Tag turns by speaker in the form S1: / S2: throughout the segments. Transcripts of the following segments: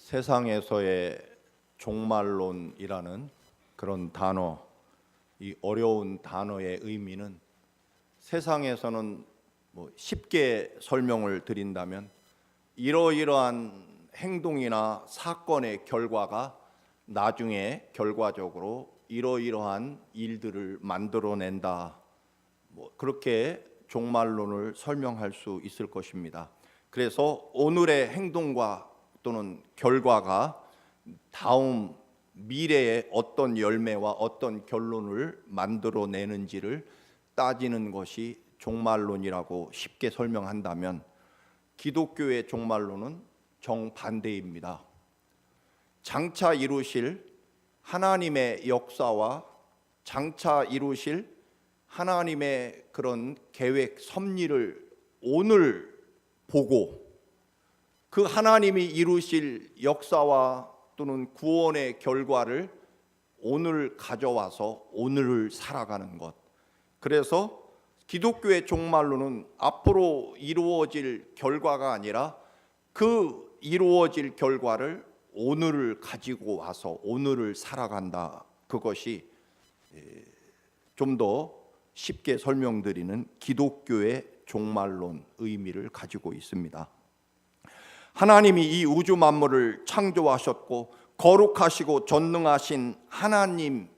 S1: 세상에서의 종말론이라는 그런 단어, 이 어려운 단어의 의미는 세상에서는 쉽게 설명을 드린다면 이러이러한 행동이나 사건의 결과가 나중에 결과적으로 이러이러한 일들을 만들어낸다, 그렇게 종말론을 설명할 수 있을 것입니다. 그래서 오늘의 행동과 또는 결과가 다음 미래에 어떤 열매와 어떤 결론을 만들어내는지를 따지는 것이 종말론이라고 쉽게 설명한다면, 기독교의 종말론은 정반대입니다. 장차 이루실 하나님의 역사와 장차 이루실 하나님의 그런 계획 섭리를 오늘 보고, 그 하나님이 이루실 역사와 또는 구원의 결과를 오늘 가져와서 오늘을 살아가는 것. 그래서 기독교의 종말론은 앞으로 이루어질 결과가 아니라 그 이루어질 결과를 오늘을 가지고 와서 오늘을 살아간다. 그것이 좀 더 쉽게 설명드리는 기독교의 종말론 의미를 가지고 있습니다. 하나님이 이 우주 만물을 창조하셨고 거룩하시고 전능하신 하나님,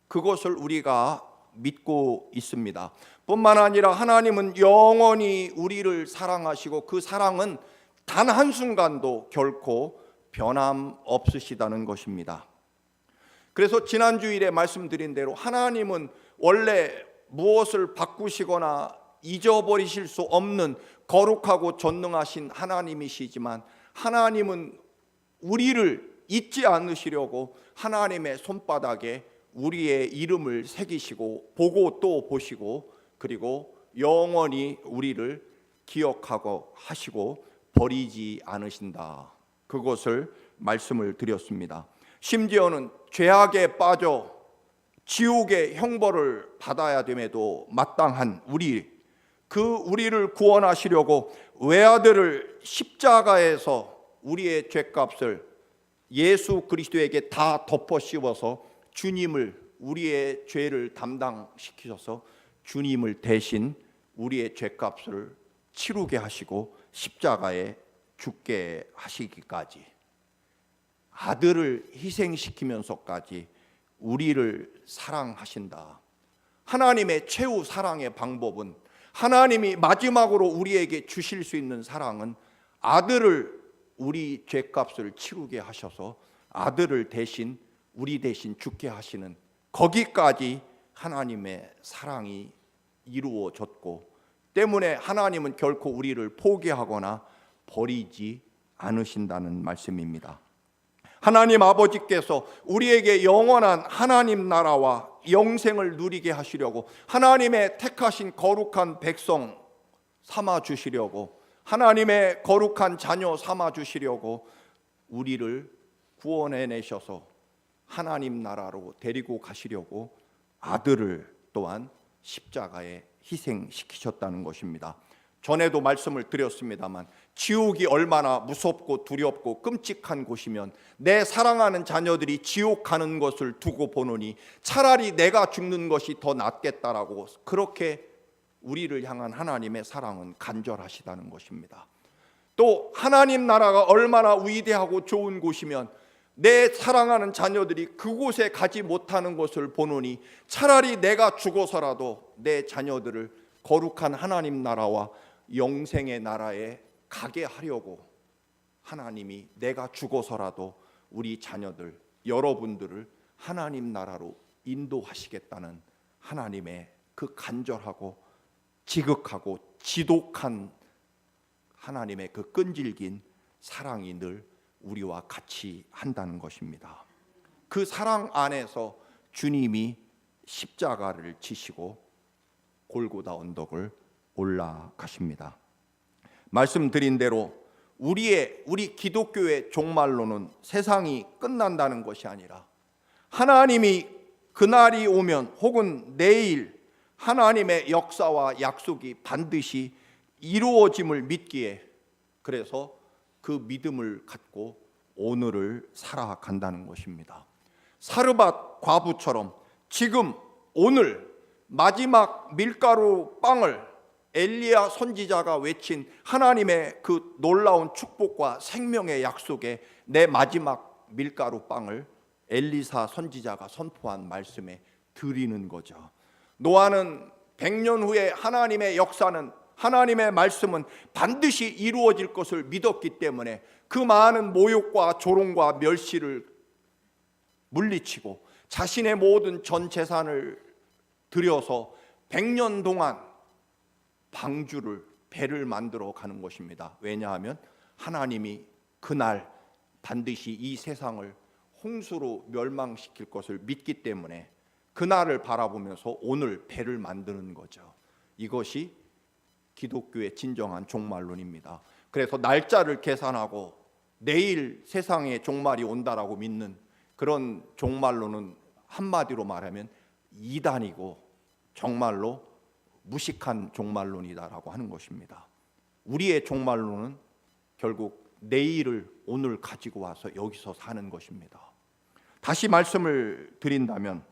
S1: 그것을 우리가 믿고 있습니다. 뿐만 아니라 하나님은 영원히 우리를 사랑하시고 그 사랑은 단 한순간도 결코 변함없으시다는 것입니다. 그래서 지난 주일에 말씀드린 대로 하나님은 원래 무엇을 바꾸시거나 잊어버리실 수 없는 거룩하고 전능하신 하나님이시지만, 하나님은 우리를 잊지 않으시려고 하나님의 손바닥에 우리의 이름을 새기시고 보고 또 보시고, 그리고 영원히 우리를 기억하고 하시고 버리지 않으신다. 그것을 말씀을 드렸습니다. 심지어는 죄악에 빠져 지옥의 형벌을 받아야 됨에도 마땅한 우리를 구원하시려고 외아들을 십자가에서 우리의 죄값을 예수 그리스도에게 다 덮어 씌워서 우리의 죄를 담당시키셔서 주님을 대신 우리의 죄값을 치르게 하시고 십자가에 죽게 하시기까지, 아들을 희생시키면서까지 우리를 사랑하신다. 하나님의 최후 사랑의 방법은, 하나님이 마지막으로 우리에게 주실 수 있는 사랑은 아들을, 우리 죄값을 치르게 하셔서 아들을 대신 우리 대신 죽게 하시는, 거기까지 하나님의 사랑이 이루어졌고, 때문에 하나님은 결코 우리를 포기하거나 버리지 않으신다는 말씀입니다. 하나님 아버지께서 우리에게 영원한 하나님 나라와 영생을 누리게 하시려고, 하나님의 택하신 거룩한 백성 삼아 주시려고, 하나님의 거룩한 자녀 삼아 주시려고 우리를 구원해내셔서 하나님 나라로 데리고 가시려고 아들을 또한 십자가에 희생시키셨다는 것입니다. 전에도 말씀을 드렸습니다만, 지옥이 얼마나 무섭고 두렵고 끔찍한 곳이면 내 사랑하는 자녀들이 지옥 가는 것을 두고 보노니 차라리 내가 죽는 것이 더 낫겠다라고, 그렇게 우리를 향한 하나님의 사랑은 간절하시다는 것입니다. 또 하나님 나라가 얼마나 위대하고 좋은 곳이면 내 사랑하는 자녀들이 그곳에 가지 못하는 것을 보노니 차라리 내가 죽어서라도 내 자녀들을 거룩한 하나님 나라와 영생의 나라에 가게 하려고 하나님이 내가 죽어서라도 우리 자녀들, 여러분들을 하나님 나라로 인도하시겠다는 하나님의 그 간절하고 지극하고 지독한 하나님의 그 끈질긴 사랑이 늘 우리와 같이 한다는 것입니다. 그 사랑 안에서 주님이 십자가를 지시고 골고다 언덕을 올라가십니다. 말씀드린 대로 우리 기독교의 종말론은 세상이 끝난다는 것이 아니라, 하나님이 그날이 오면 혹은 내일 하나님의 역사와 약속이 반드시 이루어짐을 믿기에, 그래서 그 믿음을 갖고 오늘을 살아간다는 것입니다. 사르밧 과부처럼 지금 오늘 마지막 밀가루 빵을 엘리야 선지자가 외친 하나님의 그 놀라운 축복과 생명의 약속에 내 마지막 밀가루 빵을 엘리사 선지자가 선포한 말씀에 드리는 거죠. 노아는 100년 후에 하나님의 역사는, 하나님의 말씀은 반드시 이루어질 것을 믿었기 때문에 그 많은 모욕과 조롱과 멸시를 물리치고 자신의 모든 전 재산을 들여서 100년 동안 방주를, 배를 만들어 가는 것입니다. 왜냐하면 하나님이 그날 반드시 이 세상을 홍수로 멸망시킬 것을 믿기 때문에 그날을 바라보면서 오늘 배를 만드는 거죠. 이것이 기독교의 진정한 종말론입니다. 그래서 날짜를 계산하고 내일 세상에 종말이 온다라고 믿는 그런 종말론은 한마디로 말하면 이단이고 정말로 무식한 종말론이다라고 하는 것입니다. 우리의 종말론은 결국 내일을 오늘 가지고 와서 여기서 사는 것입니다. 다시 말씀을 드린다면,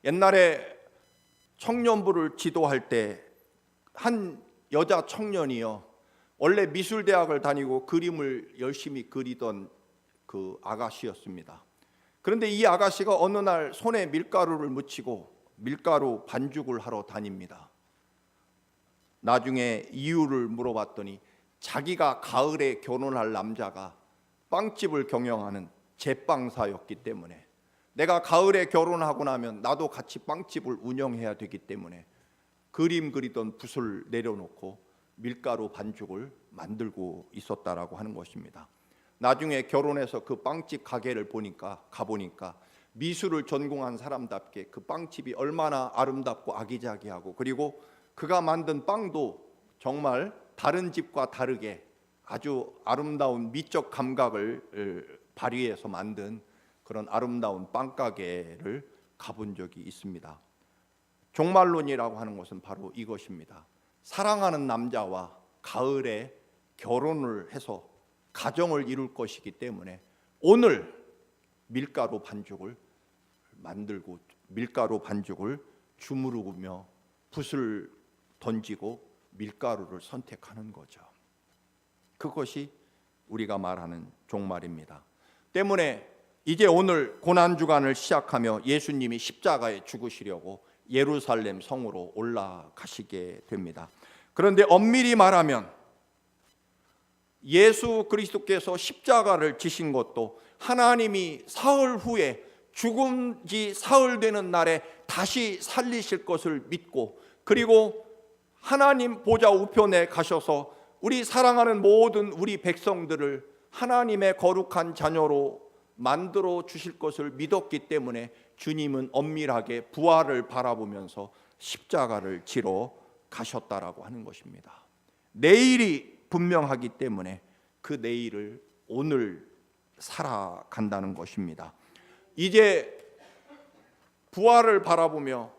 S1: 옛날에 청년부를 지도할 때 한 여자 청년이요, 원래 미술대학을 다니고 그림을 열심히 그리던 그 아가씨였습니다. 그런데 이 아가씨가 어느 날 손에 밀가루를 묻히고 밀가루 반죽을 하러 다닙니다. 나중에 이유를 물어봤더니 자기가 가을에 결혼할 남자가 빵집을 경영하는 제빵사였기 때문에, 내가 가을에 결혼하고 나면 나도 같이 빵집을 운영해야 되기 때문에 그림 그리던 붓을 내려놓고 밀가루 반죽을 만들고 있었다라고 하는 것입니다. 나중에 결혼해서 그 빵집 가게를 가보니까 미술을 전공한 사람답게 그 빵집이 얼마나 아름답고 아기자기하고, 그리고 그가 만든 빵도 정말 다른 집과 다르게 아주 아름다운 미적 감각을 발휘해서 만든 그런 아름다운 빵가게를 가본 적이 있습니다. 종말론이라고 하는 것은 바로 이것입니다. 사랑하는 남자와 가을에 결혼을 해서 가정을 이룰 것이기 때문에 오늘 밀가루 반죽을 만들고 밀가루 반죽을 주무르며 붓을 던지고 밀가루를 선택하는 거죠. 그것이 우리가 말하는 종말입니다. 때문에 이제 오늘 고난주간을 시작하며 예수님이 십자가에 죽으시려고 예루살렘 성으로 올라가시게 됩니다. 그런데 엄밀히 말하면 예수 그리스도께서 십자가를 지신 것도 하나님이 사흘 후에 죽은 지 사흘 되는 날에 다시 살리실 것을 믿고, 그리고 하나님 보좌 우편에 가셔서 우리 사랑하는 모든 우리 백성들을 하나님의 거룩한 자녀로 만들어 주실 것을 믿었기 때문에 주님은 엄밀하게 부활을 바라보면서 십자가를 지러 가셨다라고 하는 것입니다. 내일이 분명하기 때문에 그 내일을 오늘 살아간다는 것입니다. 이제 부활을 바라보며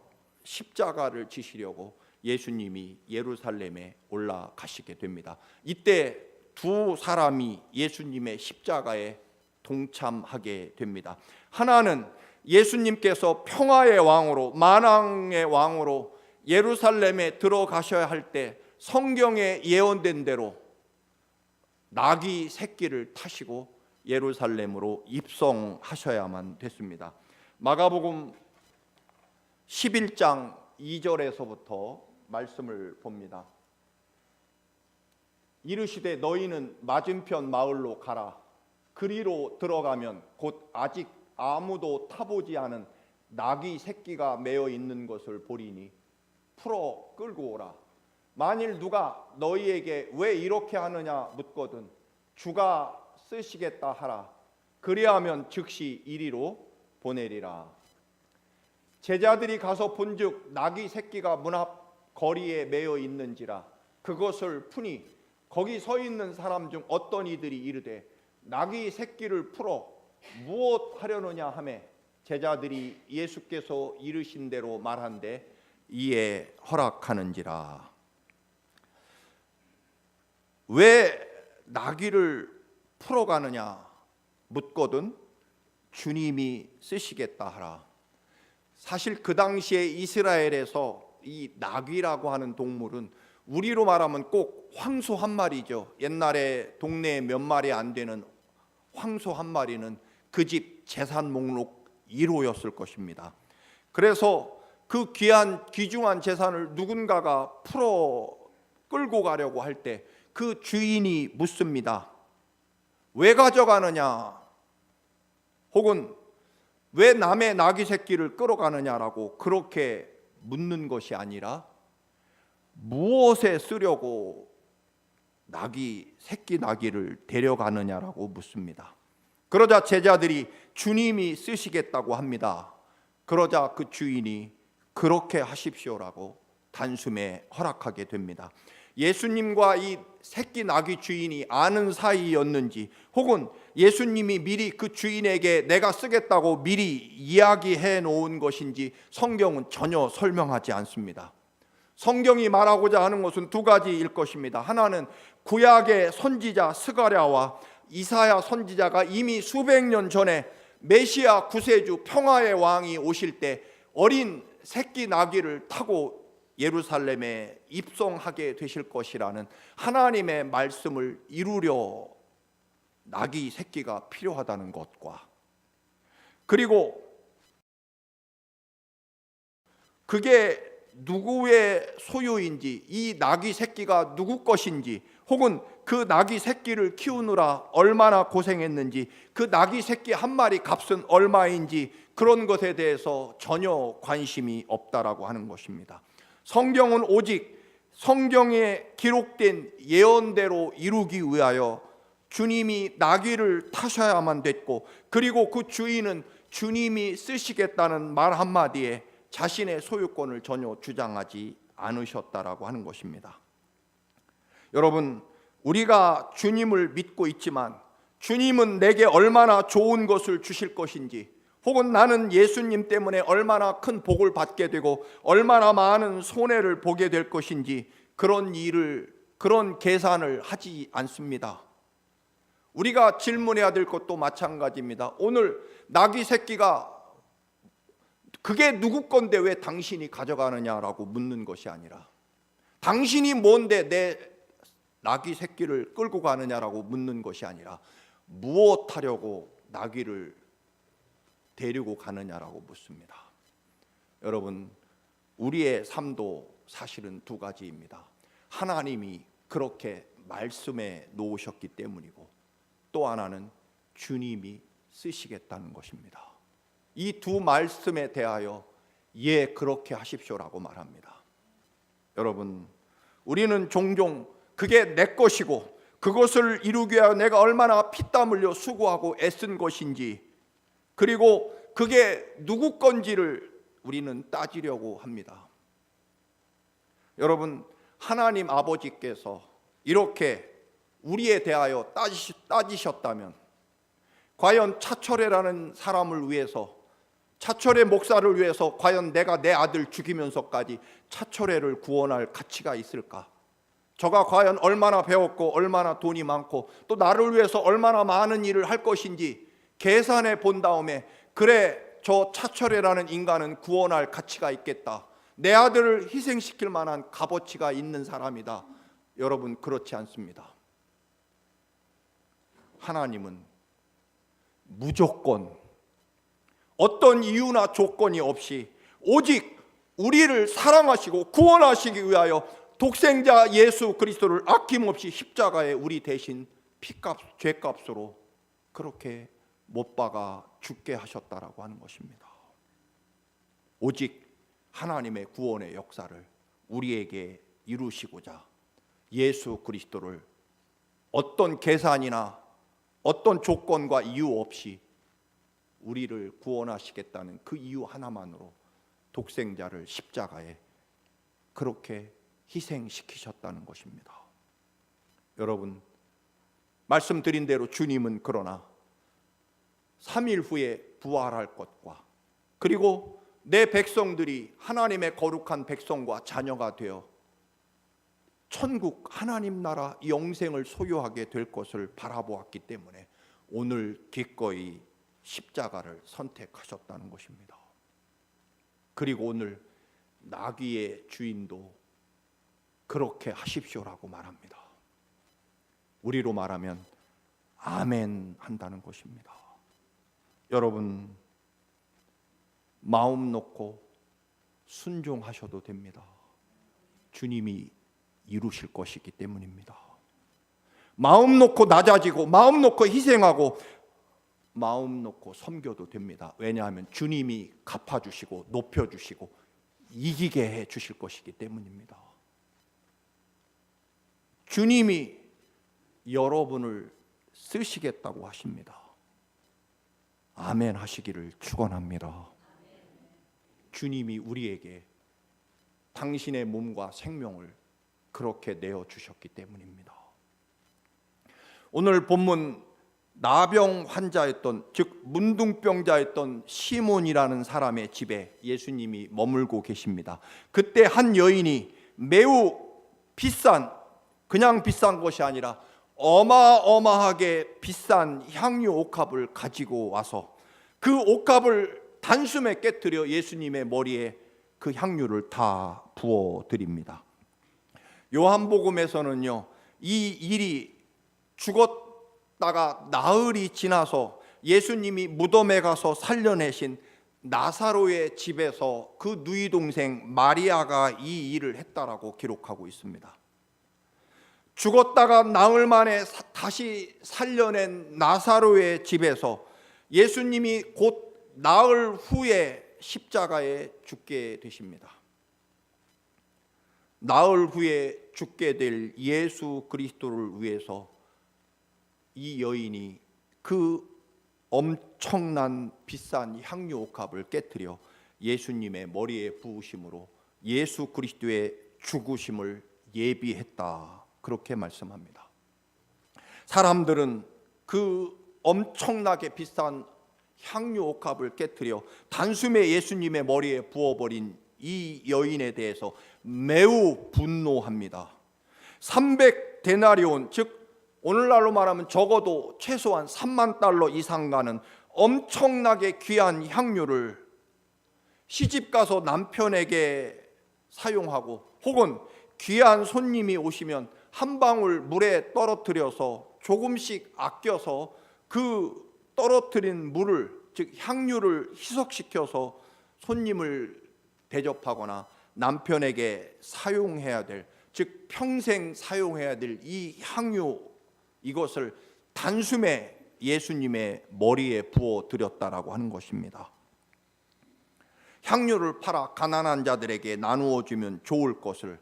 S1: 십자가를 지시려고 예수님이 예루살렘에 올라가시게 됩니다. 이때 두 사람이 예수님의 십자가에 동참하게 됩니다. 하나는 예수님께서 평화의 왕으로, 만왕의 왕으로 예루살렘에 들어가셔야 할 때 성경에 예언된 대로 나귀 새끼를 타시고 예루살렘으로 입성하셔야만 됐습니다. 마가복음 11장 2절에서부터 말씀을 봅니다. 이르시되 너희는 맞은편 마을로 가라. 그리로 들어가면 곧 아직 아무도 타보지 않은 나귀 새끼가 매어 있는 것을 보리니 풀어 끌고 오라. 만일 누가 너희에게 왜 이렇게 하느냐 묻거든 주가 쓰시겠다 하라. 그리하면 즉시 이리로 보내리라. 제자들이 가서 본즉 나귀 새끼가 문 앞 거리에 매어 있는지라. 그것을 푸니 거기 서 있는 사람 중 어떤 이들이 이르되 나귀 새끼를 풀어 무엇 하려느냐 하매 제자들이 예수께서 이르신 대로 말한데 이에 허락하는지라. 왜 나귀를 풀어가느냐 묻거든 주님이 쓰시겠다 하라. 사실 그 당시에 이스라엘에서 이 나귀라고 하는 동물은 우리로 말하면 꼭 황소 한 마리죠. 옛날에 동네에 몇 마리 안 되는 황소 한 마리는 그 집 재산 목록 1호였을 것입니다. 그래서 그 귀한 귀중한 재산을 누군가가 풀어 끌고 가려고 할 때 그 주인이 묻습니다. 왜 가져가느냐? 혹은 왜 남의 나귀 새끼를 끌어가느냐라고 그렇게 묻는 것이 아니라 무엇에 쓰려고 새끼 나귀를 데려가느냐라고 묻습니다. 그러자 제자들이 주님이 쓰시겠다고 합니다. 그러자 그 주인이 그렇게 하십시오라고 단숨에 허락하게 됩니다. 예수님과 이 새끼 나귀 주인이 아는 사이였는지, 혹은 예수님이 미리 그 주인에게 내가 쓰겠다고 미리 이야기해 놓은 것인지 성경은 전혀 설명하지 않습니다. 성경이 말하고자 하는 것은 두 가지일 것입니다. 하나는 구약의 선지자 스가랴와 이사야 선지자가 이미 수백 년 전에 메시아 구세주 평화의 왕이 오실 때 어린 새끼 나귀를 타고 예루살렘에 입성하게 되실 것이라는 하나님의 말씀을 이루려 나귀 새끼가 필요하다는 것과, 그리고 그게 누구의 소유인지, 이 나귀 새끼가 누구 것인지, 혹은 그 나귀 새끼를 키우느라 얼마나 고생했는지, 그 나귀 새끼 한 마리 값은 얼마인지 그런 것에 대해서 전혀 관심이 없다라고 하는 것입니다. 성경은 오직 성경에 기록된 예언대로 이루기 위하여 주님이 나귀를 타셔야만 됐고, 그리고 그 주인은 주님이 쓰시겠다는 말 한마디에 자신의 소유권을 전혀 주장하지 않으셨다라고 하는 것입니다. 여러분, 우리가 주님을 믿고 있지만 주님은 내게 얼마나 좋은 것을 주실 것인지, 혹은 나는 예수님 때문에 얼마나 큰 복을 받게 되고 얼마나 많은 손해를 보게 될 것인지 그런 계산을 하지 않습니다. 우리가 질문해야 될 것도 마찬가지입니다. 오늘 나귀 새끼가 그게 누구 건데 왜 당신이 가져가느냐라고 묻는 것이 아니라, 당신이 뭔데 내 나귀 새끼를 끌고 가느냐라고 묻는 것이 아니라, 무엇 하려고 나귀를 데리고 가느냐라고 묻습니다. 여러분, 우리의 삶도 사실은 두 가지입니다. 하나님이 그렇게 말씀해 놓으셨기 때문이고, 또 하나는 주님이 쓰시겠다는 것입니다. 이 두 말씀에 대하여 예, 그렇게 하십시오라고 말합니다. 여러분, 우리는 종종 그게 내 것이고 그것을 이루기 위하여 내가 얼마나 피땀 흘려 수고하고 애쓴 것인지, 그리고 그게 누구 건지를 우리는 따지려고 합니다. 여러분, 하나님 아버지께서 이렇게 우리에 대하여 따지셨다면, 과연 차철회라는 사람을 위해서, 차철회 목사를 위해서 과연 내가 내 아들 죽이면서까지 차철회를 구원할 가치가 있을까? 저가 과연 얼마나 배웠고 얼마나 돈이 많고 또 나를 위해서 얼마나 많은 일을 할 것인지 계산해 본 다음에, 그래, 저 차철회라는 인간은 구원할 가치가 있겠다, 내 아들을 희생시킬 만한 값어치가 있는 사람이다. 여러분, 그렇지 않습니다. 하나님은 무조건 어떤 이유나 조건이 없이 오직 우리를 사랑하시고 구원하시기 위하여 독생자 예수 그리스도를 아낌없이 십자가에 우리 대신 죄값으로 그렇게 못 박아 죽게 하셨다라고 하는 것입니다. 오직 하나님의 구원의 역사를 우리에게 이루시고자 예수 그리스도를 어떤 계산이나 어떤 조건과 이유 없이 우리를 구원하시겠다는 그 이유 하나만으로 독생자를 십자가에 그렇게 희생시키셨다는 것입니다. 여러분, 말씀드린 대로 주님은 그러나 3일 후에 부활할 것과, 그리고 내 백성들이 하나님의 거룩한 백성과 자녀가 되어 천국 하나님 나라 영생을 소유하게 될 것을 바라보았기 때문에 오늘 기꺼이 십자가를 선택하셨다는 것입니다. 그리고 오늘 나귀의 주인도 그렇게 하십시오라고 말합니다. 우리로 말하면 아멘 한다는 것입니다. 여러분, 마음 놓고 순종하셔도 됩니다. 주님이 이루실 것이기 때문입니다. 마음 놓고 낮아지고 마음 놓고 희생하고 마음 놓고 섬겨도 됩니다. 왜냐하면 주님이 갚아주시고 높여주시고 이기게 해주실 것이기 때문입니다. 주님이 여러분을 쓰시겠다고 하십니다. 아멘 하시기를 축원합니다. 주님이 우리에게 당신의 몸과 생명을 그렇게 내어주셨기 때문입니다. 오늘 본문 나병 환자였던, 즉 문둥병자였던 시몬이라는 사람의 집에 예수님이 머물고 계십니다. 그때 한 여인이 매우 비싼, 그냥 비싼 것이 아니라 어마어마하게 비싼 향유 옥합을 가지고 와서 그 옥합을 단숨에 깨뜨려 예수님의 머리에 그 향유를 다 부어 드립니다. 요한복음에서는요, 이 일이 죽었다가 나흘이 지나서 예수님이 무덤에 가서 살려내신 나사로의 집에서 그 누이 동생 마리아가 이 일을 했다라고 기록하고 있습니다. 죽었다가 나흘 만에 다시 살려낸 나사로의 집에서 예수님이 곧 나흘 후에 십자가에 죽게 되십니다. 나흘 후에 죽게 될 예수 그리스도를 위해서 이 여인이 그 엄청난 비싼 향유 옥합을 깨뜨려 예수님의 머리에 부으심으로 예수 그리스도의 죽으심을 예비했다, 그렇게 말씀합니다. 사람들은 그 엄청나게 비싼 향유 옥합을 깨뜨려 단숨에 예수님의 머리에 부어버린 이 여인에 대해서 매우 분노합니다. 300데나리온, 즉 오늘날로 말하면 적어도 최소한 3만 달러 이상 가는 엄청나게 귀한 향유를 시집가서 남편에게 사용하고, 혹은 귀한 손님이 오시면 한 방울 물에 떨어뜨려서 조금씩 아껴서 그 떨어뜨린 물을, 즉 향유를 희석시켜서 손님을 대접하거나 남편에게 사용해야 될, 즉 평생 사용해야 될 이 향유, 이것을 단숨에 예수님의 머리에 부어 드렸다라고 하는 것입니다. 향유를 팔아 가난한 자들에게 나누어 주면 좋을 것을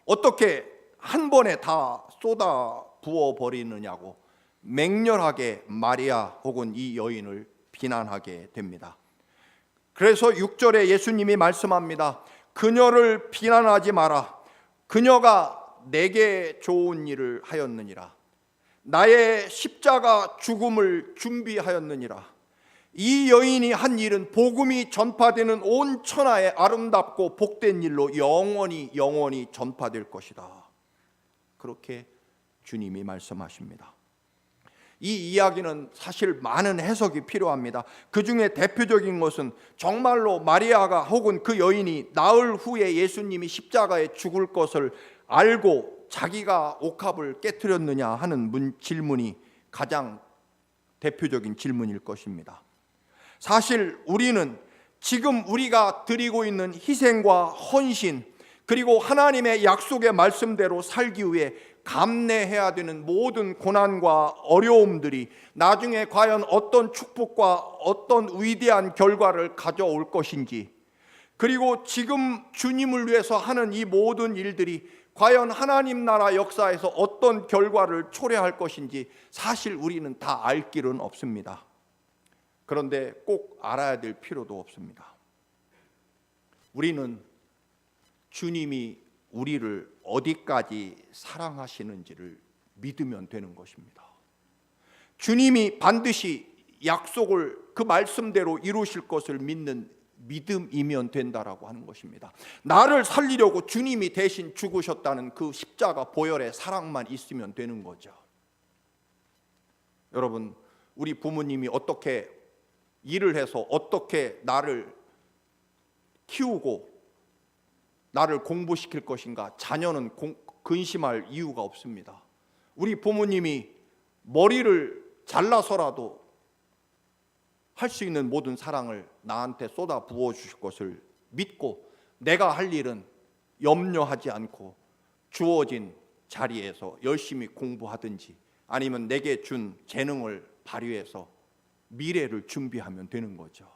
S1: 어떻게 한 번에 다 쏟아 부어 버리느냐고 맹렬하게 마리아 혹은 이 여인을 비난하게 됩니다. 그래서 6절에 예수님이 말씀합니다. 그녀를 비난하지 마라. 그녀가 내게 좋은 일을 하였느니라. 나의 십자가 죽음을 준비하였느니라. 이 여인이 한 일은 복음이 전파되는 온 천하에 아름답고 복된 일로 영원히 전파될 것이다. 그렇게 주님이 말씀하십니다. 이 이야기는 사실 많은 해석이 필요합니다. 그 중에 대표적인 것은 정말로 마리아가 혹은 그 여인이 나흘 후에 예수님이 십자가에 죽을 것을 알고 자기가 옥합을 깨뜨렸느냐 하는 질문이 가장 대표적인 질문일 것입니다. 사실 우리는 지금 우리가 드리고 있는 희생과 헌신, 그리고 하나님의 약속의 말씀대로 살기 위해 감내해야 되는 모든 고난과 어려움들이 나중에 과연 어떤 축복과 어떤 위대한 결과를 가져올 것인지, 그리고 지금 주님을 위해서 하는 이 모든 일들이 과연 하나님 나라 역사에서 어떤 결과를 초래할 것인지 사실 우리는 다 알 길은 없습니다. 그런데 꼭 알아야 될 필요도 없습니다. 우리는 주님이 우리를 어디까지 사랑하시는지를 믿으면 되는 것입니다. 주님이 반드시 약속을 그 말씀대로 이루실 것을 믿는 믿음이면 된다라고 하는 것입니다. 나를 살리려고 주님이 대신 죽으셨다는 그 십자가 보혈의 사랑만 있으면 되는 거죠. 여러분, 우리 부모님이 어떻게 일을 해서 어떻게 나를 키우고 나를 공부시킬 것인가 자녀는 근심할 이유가 없습니다. 우리 부모님이 머리를 잘라서라도 할 수 있는 모든 사랑을 나한테 쏟아 부어 주실 것을 믿고 내가 할 일은 염려하지 않고 주어진 자리에서 열심히 공부하든지 아니면 내게 준 재능을 발휘해서 미래를 준비하면 되는 거죠.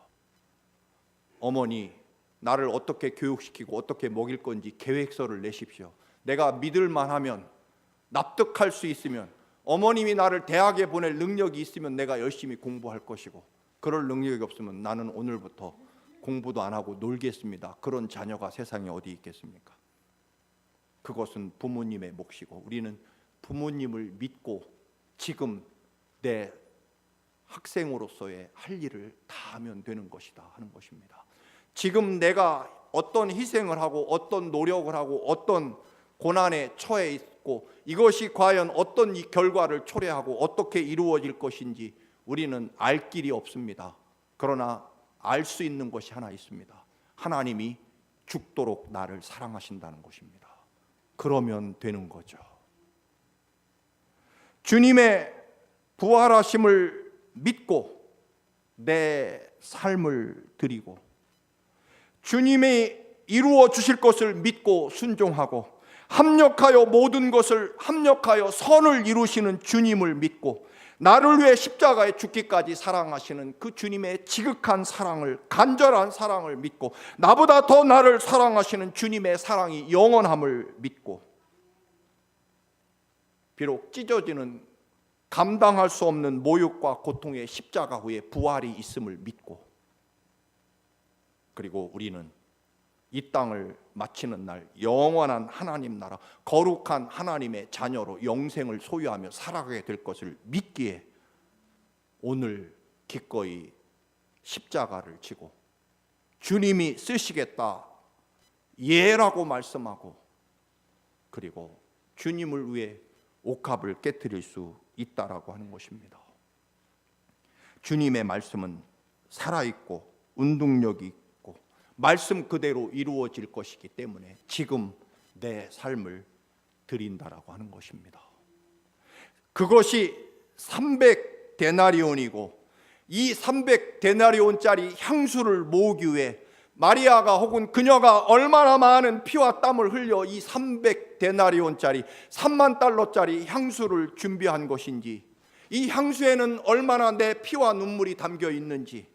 S1: 어머니, 나를 어떻게 교육시키고 어떻게 먹일 건지 계획서를 내십시오. 내가 믿을만 하면, 납득할 수 있으면, 어머님이 나를 대학에 보낼 능력이 있으면 내가 열심히 공부할 것이고, 그럴 능력이 없으면 나는 오늘부터 공부도 안 하고 놀겠습니다. 그런 자녀가 세상에 어디 있겠습니까? 그것은 부모님의 몫이고, 우리는 부모님을 믿고 지금 내 학생으로서의 할 일을 다 하면 되는 것이다 하는 것입니다. 지금 내가 어떤 희생을 하고 어떤 노력을 하고 어떤 고난에 처해 있고 이것이 과연 어떤 이 결과를 초래하고 어떻게 이루어질 것인지 우리는 알 길이 없습니다. 그러나 알 수 있는 것이 하나 있습니다. 하나님이 죽도록 나를 사랑하신다는 것입니다. 그러면 되는 거죠. 주님의 부활하심을 믿고 내 삶을 드리고 주님이 이루어 주실 것을 믿고 순종하고 합력하여 모든 것을 합력하여 선을 이루시는 주님을 믿고 나를 위해 십자가에 죽기까지 사랑하시는 그 주님의 지극한 사랑을, 간절한 사랑을 믿고 나보다 더 나를 사랑하시는 주님의 사랑이 영원함을 믿고 비록 찢어지는 감당할 수 없는 모욕과 고통의 십자가 후에 부활이 있음을 믿고 그리고 우리는 이 땅을 마치는 날 영원한 하나님 나라 거룩한 하나님의 자녀로 영생을 소유하며 살아가게 될 것을 믿기에 오늘 기꺼이 십자가를 지고 주님이 쓰시겠다 예라고 말씀하고 그리고 주님을 위해 옥합을 깨트릴 수 있다라고 하는 것입니다. 주님의 말씀은 살아있고 운동력이 있고 말씀 그대로 이루어질 것이기 때문에 지금 내 삶을 드린다라고 하는 것입니다. 그것이 300데나리온이고 이 300데나리온짜리 향수를 모으기 위해 마리아가 혹은 그녀가 얼마나 많은 피와 땀을 흘려 이 300데나리온짜리 3만 달러짜리 향수를 준비한 것인지 이 향수에는 얼마나 내 피와 눈물이 담겨 있는지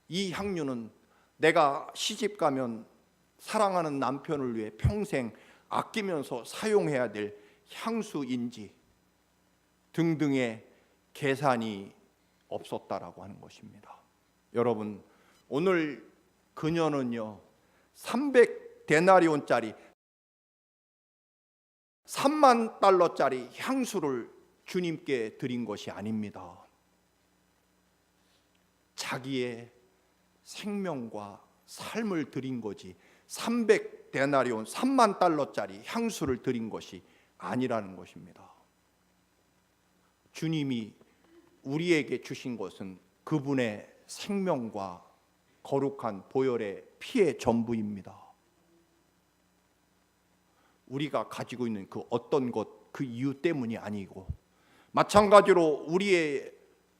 S1: 이 향유는 내가 시집 가면 사랑하는 남편을 위해 평생 아끼면서 사용해야 될 향수인지 등등의 계산이 없었다라고 하는 것입니다. 여러분 오늘 그녀는요 300데나리온짜리 3만 달러짜리 향수를 주님께 드린 것이 아닙니다. 자기의 생명과 삶을 드린 거지 300데나리온 3만 달러짜리 향수를 드린 것이 아니라는 것입니다. 주님이 우리에게 주신 것은 그분의 생명과 거룩한 보혈의 피의 전부입니다. 우리가 가지고 있는 그 어떤 것, 그 이유 때문이 아니고 마찬가지로 우리의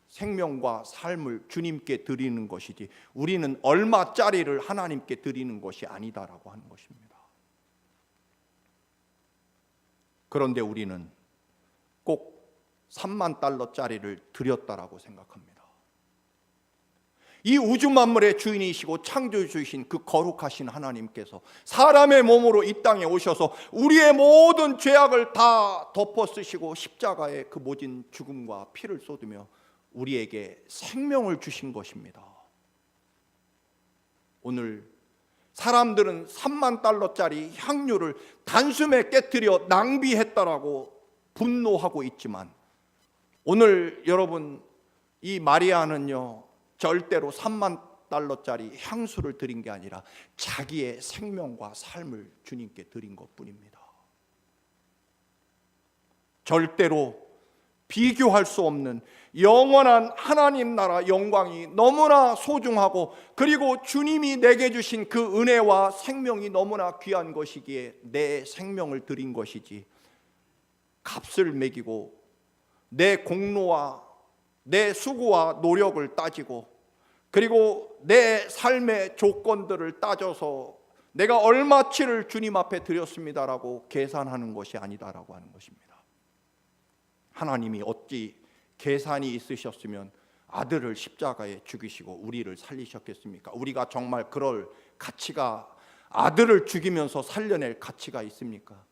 S1: 생명과 삶을 주님께 드리는 것이지 우리는 얼마짜리를 하나님께 드리는 것이 아니다라고 하는 것입니다. 그런데 우리는 꼭 3만 달러짜리를 드렸다라고 생각합니다. 이 우주 만물의 주인이시고 창조주이신 그 거룩하신 하나님께서 사람의 몸으로 이 땅에 오셔서 우리의 모든 죄악을 다 덮어 쓰시고 십자가에 그 모진 죽음과 피를 쏟으며 우리에게 생명을 주신 것입니다. 오늘 사람들은 3만 달러짜리 향유를 단숨에 깨뜨려 낭비했다라고 분노하고 있지만 오늘 여러분 이 마리아는요 절대로 3만 달러짜리 향수를 드린 게 아니라 자기의 생명과 삶을 주님께 드린 것뿐입니다. 절대로 비교할 수 없는 영원한 하나님 나라 영광이 너무나 소중하고, 그리고 주님이 내게 주신 그 은혜와 생명이 너무나 귀한 것이기에 내 생명을 드린 것이지, 값을 매기고 내 공로와 내 수고와 노력을 따지고, 그리고 내 삶의 조건들을 따져서 내가 얼마치를 주님 앞에 드렸습니다라고 계산하는 것이 아니다라고 하는 것입니다. 하나님이 어찌 계산이 있으셨으면 아들을 십자가에 죽이시고 우리를 살리셨겠습니까? 우리가 정말 그럴 가치가, 아들을 죽이면서 살려낼 가치가 있습니까?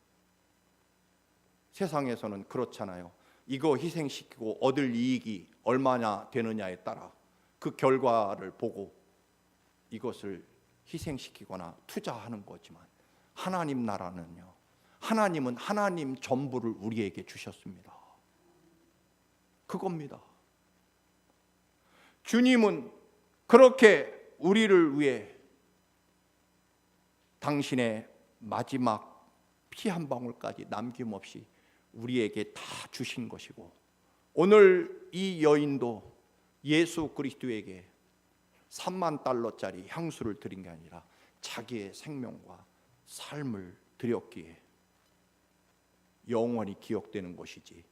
S1: 세상에서는 그렇잖아요. 이거 희생시키고 얻을 이익이 얼마나 되느냐에 따라 그 결과를 보고 이것을 희생시키거나 투자하는 거지만, 하나님 나라는요, 하나님은 하나님 전부를 우리에게 주셨습니다. 그겁니다. 주님은 그렇게 우리를 위해 당신의 마지막 피 한 방울까지 남김없이 우리에게 다 주신 것이고, 오늘 이 여인도 예수 그리스도에게 3만 달러짜리 향수를 드린 게 아니라 자기의 생명과 삶을 드렸기에 영원히 기억되는 것이지,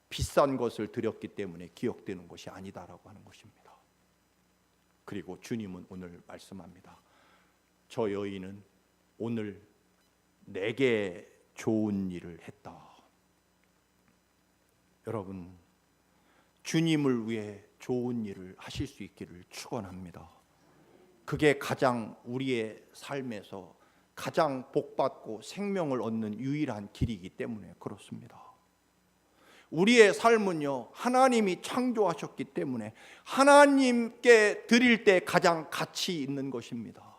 S1: 비싼 것을 드렸기 때문에 기억되는 것이 아니다라고 하는 것입니다. 그리고 주님은 오늘 말씀합니다. 저 여인은 오늘 내게 좋은 일을 했다. 여러분, 주님을 위해 좋은 일을 하실 수 있기를 축원합니다. 그게 가장 우리의 삶에서 가장 복받고 생명을 얻는 유일한 길이기 때문에 그렇습니다. 우리의 삶은요, 하나님이 창조하셨기 때문에 하나님께 드릴 때 가장 가치 있는 것입니다.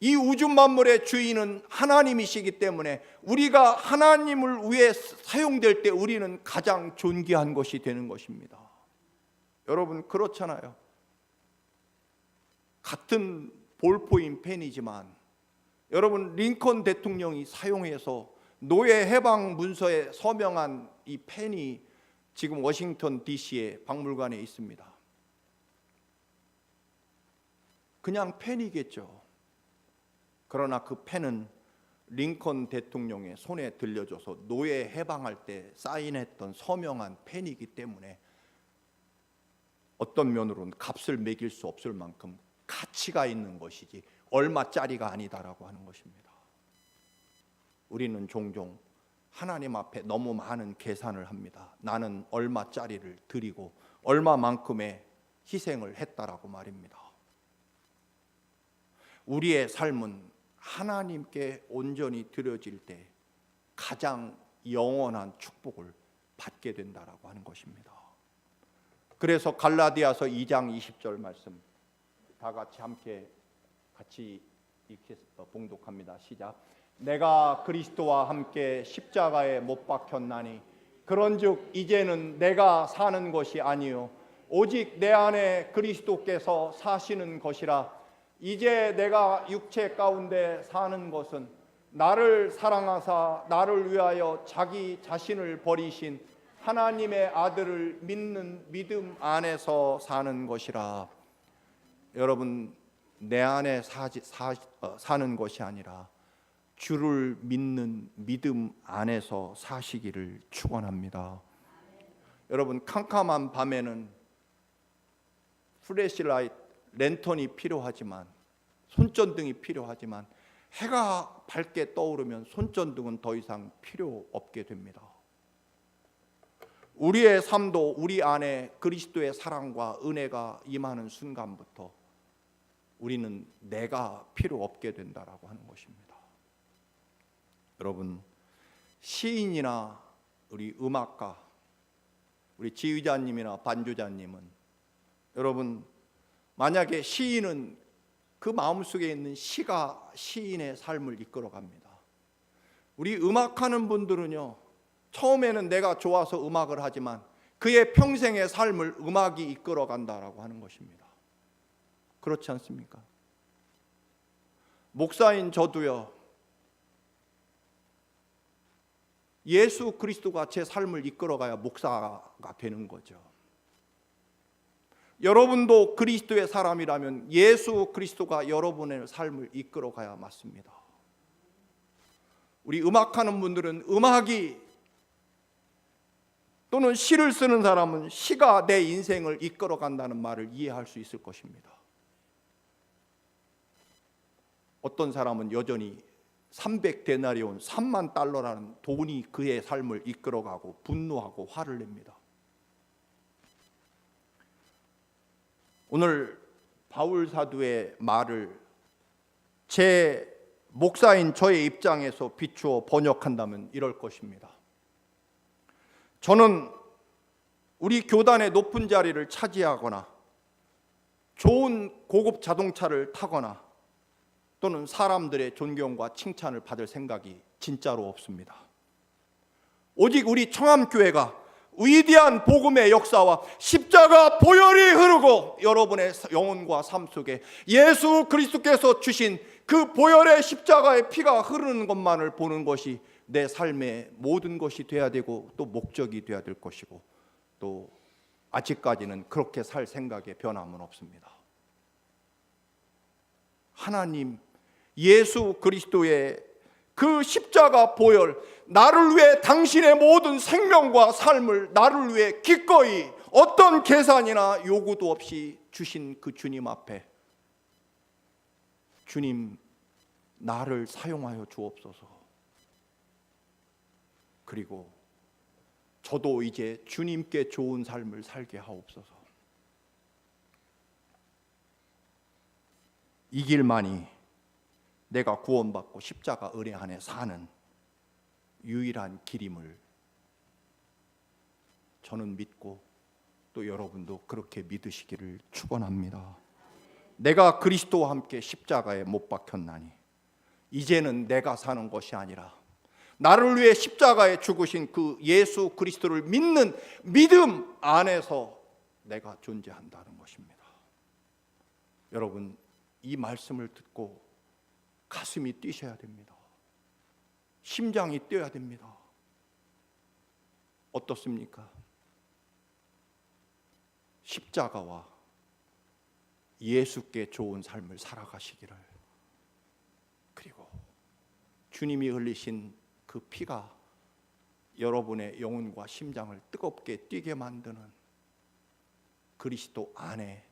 S1: 이 우주 만물의 주인은 하나님이시기 때문에 우리가 하나님을 위해 사용될 때 우리는 가장 존귀한 것이 되는 것입니다. 여러분, 그렇잖아요. 같은 볼포인 펜이지만 여러분, 링컨 대통령이 사용해서 노예 해방 문서에 서명한 이 펜이 지금 워싱턴 DC의 박물관에 있습니다. 그냥 펜이겠죠. 그러나 그 펜은 링컨 대통령의 손에 들려줘서 노예 해방할 때 사인했던 서명한 펜이기 때문에 어떤 면으로는 값을 매길 수 없을 만큼 가치가 있는 것이지 얼마짜리가 아니다라고 하는 것입니다. 우리는 종종 하나님 앞에 너무 많은 계산을 합니다. 나는 얼마짜리를 드리고 얼마만큼의 희생을 했다라고 말입니다. 우리의 삶은 하나님께 온전히 드려질 때 가장 영원한 축복을 받게 된다라고 하는 것입니다. 그래서 갈라디아서 2장 20절 말씀 다 같이 함께 봉독합니다. 시작. 내가 그리스도와 함께 십자가에 못 박혔나니 그런즉 이제는 내가 사는 것이 아니요 오직 내 안에 그리스도께서 사시는 것이라. 이제 내가 육체 가운데 사는 것은 나를 사랑하사 나를 위하여 자기 자신을 버리신 하나님의 아들을 믿는 믿음 안에서 사는 것이라. 여러분, 내 안에 사는 것이 아니라 주를 믿는 믿음 안에서 사시기를 축원합니다. 여러분, 캄캄한 밤에는 플래시라이트, 랜턴이 필요하지만, 손전등이 필요하지만 해가 밝게 떠오르면 손전등은 더 이상 필요 없게 됩니다. 우리의 삶도 우리 안에 그리스도의 사랑과 은혜가 임하는 순간부터 우리는 내가 필요 없게 된다라고 하는 것입니다. 여러분, 시인이나 우리 음악가, 우리 지휘자님이나 반주자님은, 여러분, 만약에 시인은 그 마음속에 있는 시가 시인의 삶을 이끌어갑니다. 우리 음악하는 분들은요, 처음에는 내가 좋아서 음악을 하지만 그의 평생의 삶을 음악이 이끌어간다라고 하는 것입니다. 그렇지 않습니까? 목사인 저도요, 예수 그리스도가 제 삶을 이끌어가야 목사가 되는 거죠. 여러분도 그리스도의 사람이라면 예수 그리스도가 여러분의 삶을 이끌어가야 맞습니다. 우리 음악하는 분들은 음악이 또는 시를 쓰는 사람은 시가 내 인생을 이끌어간다는 말을 이해할 수 있을 것입니다. 어떤 사람은 여전히 300데나리온 3만 달러라는 돈이 그의 삶을 이끌어가고 분노하고 화를 냅니다. 오늘 바울 사도의 말을 제 목사인 저의 입장에서 비추어 번역한다면 이럴 것입니다. 저는 우리 교단의 높은 자리를 차지하거나 좋은 고급 자동차를 타거나 또는 사람들의 존경과 칭찬을 받을 생각이 진짜로 없습니다. 오직 우리 청암교회가 위대한 복음의 역사와 십자가 보혈이 흐르고 여러분의 영혼과 삶 속에 예수 그리스도께서 주신 그 보혈의 십자가의 피가 흐르는 것만을 보는 것이 내 삶의 모든 것이 돼야 되고 또 목적이 돼야 될 것이고 또 아직까지는 그렇게 살 생각에 변함은 없습니다. 하나님 예수 그리스도의 그 십자가 보혈, 나를 위해 당신의 모든 생명과 삶을 나를 위해 기꺼이 어떤 계산이나 요구도 없이 주신 그 주님 앞에 주님 나를 사용하여 주옵소서. 그리고 저도 이제 주님께 좋은 삶을 살게 하옵소서. 이 길만이 내가 구원받고 십자가 은혜 안에 사는 유일한 길임을 저는 믿고 또 여러분도 그렇게 믿으시기를 축원합니다. 내가 그리스도와 함께 십자가에 못 박혔나니 이제는 내가 사는 것이 아니라 나를 위해 십자가에 죽으신 그 예수 그리스도를 믿는 믿음 안에서 내가 존재한다는 것입니다. 여러분 이 말씀을 듣고 가슴이 뛰셔야 됩니다. 심장이 뛰어야 됩니다. 어떻습니까? 십자가와 예수께 좋은 삶을 살아가시기를, 그리고 주님이 흘리신 그 피가 여러분의 영혼과 심장을 뜨겁게 뛰게 만드는 그리스도 안에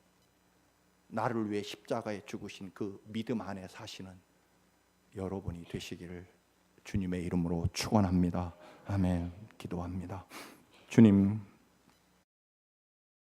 S1: 나를 위해 십자가에 죽으신 그 믿음 안에 사시는 여러분이 되시기를 주님의 이름으로 축원합니다. 아멘. 기도합니다. 주님,